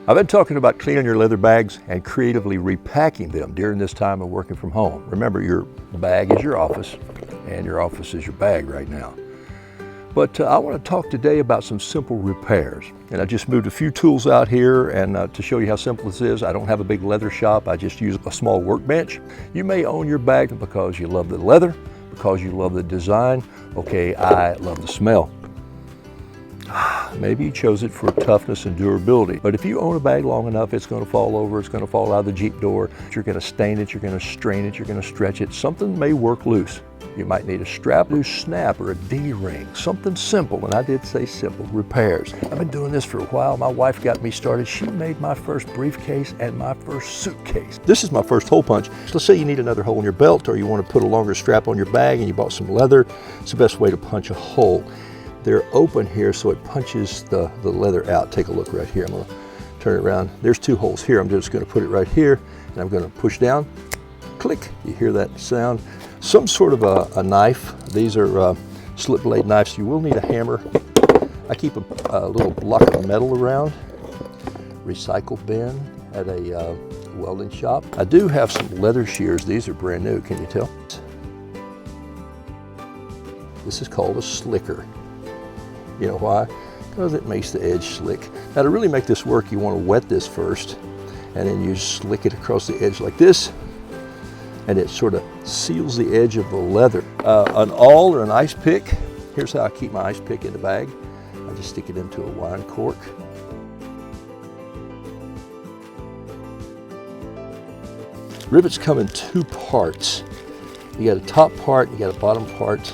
I've been talking about cleaning your leather bags and creatively repacking them during this time of working from home. Remember, your bag is your office and your office is your bag right now. But I want to talk today about some simple repairs. And I just moved a few tools out here, and to show you how simple this is, I don't have a big leather shop. I just use a small workbench. You may own your bag because you love the leather, because you love the design. Okay, I love the smell. Maybe you chose it for toughness and durability. But if you own a bag long enough, it's going to fall over, it's going to fall out of the Jeep door. You're going to stain it, you're going to strain it, you're going to stretch it. Something may work loose. You might need a strap, loose snap, or a D-ring. Something simple, and I did say simple, repairs. I've been doing this for a while. My wife got me started. She made my first briefcase and my first suitcase. This is my first hole punch. So let's say you need another hole in your belt, or you want to put a longer strap on your bag and you bought some leather. It's the best way to punch a hole. They're open here, so it punches the leather out. Take a look right here. I'm going to turn it around. There's two holes here. I'm just going to put it right here, and I'm going to push down. Click. You hear that sound? Some sort of a knife. These are slip blade knives. You will need a hammer. I keep a little block of metal around. Recycle bin at a welding shop. I do have some leather shears. These are brand new. Can you tell? This is called a slicker. You know why? Because it makes the edge slick. Now, to really make this work, you want to wet this first, and then you slick it across the edge like this, and it sort of seals the edge of the leather. An awl or an ice pick. Here's how I keep my ice pick in the bag. I just stick it into a wine cork. Rivets come in two parts. You got a top part, you got a bottom part.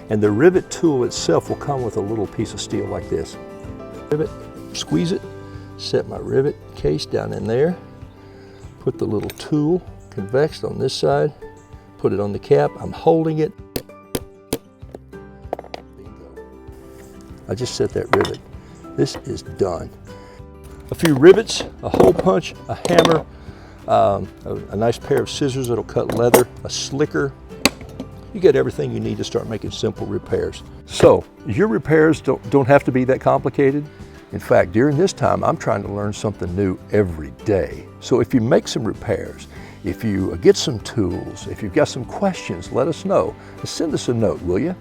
And the rivet tool itself will come with a little piece of steel like this. Rivet, squeeze it, set my rivet case down in there, put the little tool convex on this side, put it on the cap, I'm holding it. Bingo. I just set that rivet. This is done. A few rivets, a hole punch, a hammer, a nice pair of scissors that'll cut leather, a slicker. You get everything you need to start making simple repairs. So your repairs don't have to be that complicated. In fact, during this time, I'm trying to learn something new every day. So if you make some repairs, if you get some tools, if you've got some questions, let us know. Send us a note, will you?